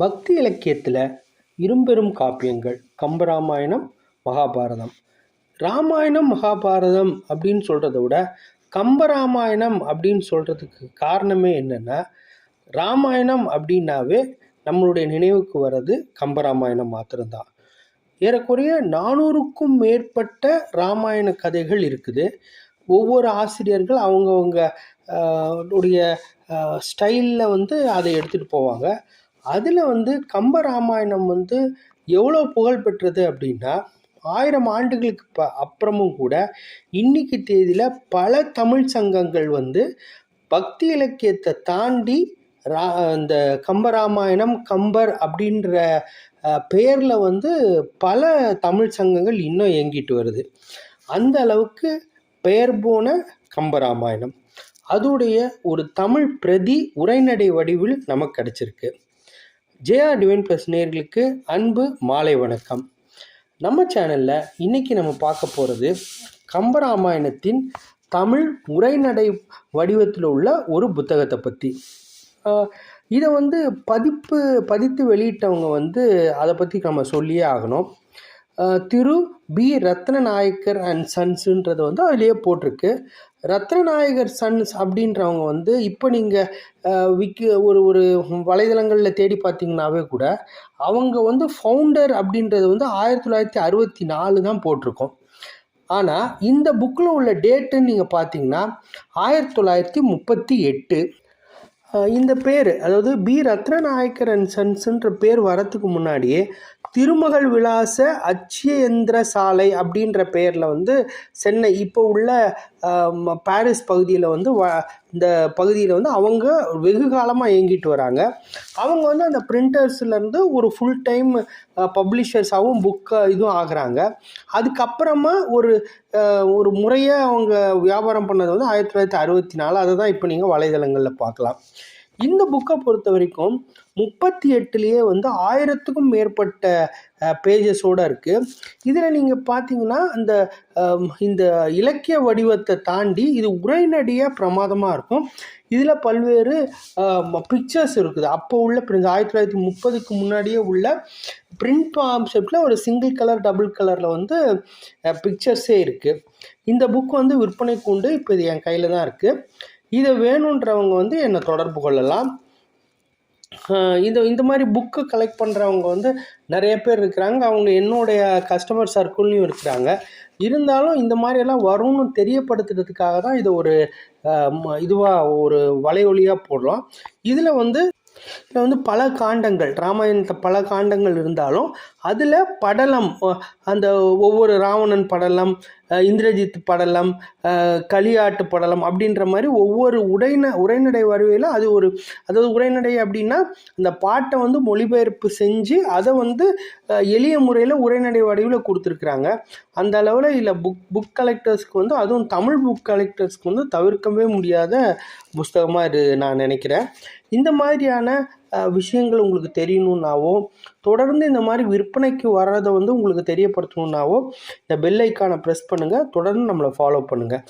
பக்தி இலக்கியத்தில் இரும்பெரும் காப்பியங்கள் கம்பராமாயணம், மகாபாரதம். ராமாயணம், மகாபாரதம் அப்படின்னு சொல்கிறத விட கம்பராமாயணம் அப்படின்னு சொல்கிறதுக்கு காரணமே என்னென்னா, ராமாயணம் அப்படின்னாவே நம்மளுடைய நினைவுக்கு வர்றது கம்பராமாயணம் மாத்திரம்தான். ஏறக்குறைய 400க்கும் மேற்பட்ட ராமாயண கதைகள் இருக்குது. ஒவ்வொரு ஆசிரியர்கள் அவங்கவுங்க உடைய ஸ்டைலில் அதை எடுத்துகிட்டு போவாங்க. அதில் கம்பராமாயணம் எவ்வளோ புகழ் பெற்றது அப்படின்னா, 1000 ஆண்டுகளுக்கு அப்புறமும் கூட இன்னைக்கு தேதியில் பல தமிழ் சங்கங்கள் பக்தி இலக்கியத்தை தாண்டி இந்த கம்பராமாயணம், கம்பர் அப்படின்ற பெயரில் பல தமிழ் சங்கங்கள் இன்னும் இயங்கிட்டு வருது. அந்த அளவுக்கு பெயர் போன கம்பராமாயணம், அதோடைய ஒரு தமிழ் பிரதி உரைநடை வடிவில் நமக்கு கிடச்சிருக்கு. ஜேஆர் டிவைன் ப்ளஸ் நேயர்களுக்கு அன்பு மாலை வணக்கம். நம்ம சேனலில் இன்றைக்கி நம்ம பார்க்க போகிறது கம்பராமாயணத்தின் தமிழ் உரைநடை வடிவத்தில் உள்ள ஒரு புத்தகத்தை பற்றி. இதை பதித்து வெளியிட்டவங்க அதை பற்றி நம்ம சொல்லியே ஆகணும். திரு பி. ரத்னநாயக்கர் அண்ட் சன்ஸுன்றது அதிலேயே போட்டிருக்கு. ரத்னநாயகர் சன்ஸ் அப்படின்றவங்க இப்போ நீங்கள் ஒரு வலைதளங்களில் தேடி பார்த்தீங்கன்னாவே கூட அவங்க ஃபவுண்டர் அப்படின்றது 1964 தான் போட்டிருக்கோம். ஆனால் இந்த புக்கில் உள்ள டேட்டுன்னு நீங்கள் பார்த்தீங்கன்னா 1938. இந்த பேர், அதாவது பி. ரத்னநாயக்கர் அண்ட் சன்ஸுன்ற பேர் வரத்துக்கு முன்னாடியே திருமகள் விலாச அச்சயந்திர சாலை அப்படின்ற பெயரில் சென்னை இப்போ உள்ள பாரிஸ் பகுதியில் இந்த பகுதியில் அவங்க வெகு காலமாக இயங்கிட்டு வராங்க. அவங்க அந்த பிரிண்டர்ஸ்லேருந்து ஒரு ஃபுல் டைம் பப்ளிஷர்ஸாகவும் இதுவும் ஆகுறாங்க. அதுக்கப்புறமா ஒரு முறையை அவங்க வியாபாரம் பண்ணது 1964. அதை தான் இப்போ நீங்கள் வலைதளங்களில் பார்க்கலாம். இந்த புக்கை பொறுத்த வரைக்கும் 38லேயே 1000க்கும் மேற்பட்ட பேஜஸோடு இருக்குது. இதில் நீங்கள் பார்த்தீங்கன்னா இந்த இலக்கிய வடிவத்தை தாண்டி இது உரைநடையாக பிரமாதமாக இருக்கும். இதில் பல்வேறு பிக்சர்ஸ் இருக்குது. அப்போ உள்ள 1930க்கு முன்னாடியே உள்ள பிரிண்ட் கான்செப்டில் ஒரு சிங்கிள் கலர், டபுள் கலரில் பிக்சர்ஸே இருக்குது. இந்த புக் விற்பனைக்கு உண்டு. இப்போ இது என் கையில் தான் இருக்குது. இதை வேணுன்றவங்க என்னை தொடர்பு கொள்ளலாம். இந்த மாதிரி புக்கு கலெக்ட் பண்ணுறவங்க நிறைய பேர் இருக்கிறாங்க. அவங்க என்னுடைய கஸ்டமர் சர்க்கிள்லையும் இருக்கிறாங்க. இருந்தாலும் இந்த மாதிரியெல்லாம் வரும்னு தெரியப்படுத்துறதுக்காக தான் இதை ஒரு வலையொலியாக போடலாம். இதில் பல காண்டங்கள், ராமாயணத்தை பல காண்டங்கள் இருந்தாலும் அதில் படலம், அந்த ஒவ்வொரு ராவணன் படலம், இந்திரஜித் படலம், களியாட்டு படலம் அப்படின்ற மாதிரி ஒவ்வொரு உரைநடை வடிவில் அதாவது உரைநடை அப்படின்னா அந்த பாட்டை மொழிபெயர்ப்பு செஞ்சு அதை எளிய முறையில் உரைநடை வடிவில் கொடுத்துருக்குறாங்க. அந்த அளவில் இல்லை புக் கலெக்டர்ஸ்க்கு அதுவும் தமிழ் புக் கலெக்டர்ஸ்க்கு தவிர்க்கவே முடியாத புஸ்தகமாக இது நான் நினைக்கிறேன். இந்த மாதிரியான விஷயங்கள் உங்களுக்கு தெரியணுன்னாவோ, தொடர்ந்து இந்த மாதிரி விற்பனைக்கு வர்றதை உங்களுக்கு தெரியப்படுத்தணுன்னாவோ இந்த பெல் ஐக்கானை ப்ரெஸ் பண்ணுங்கள். தொடர்ந்து நம்மளை ஃபாலோ பண்ணுங்கள்.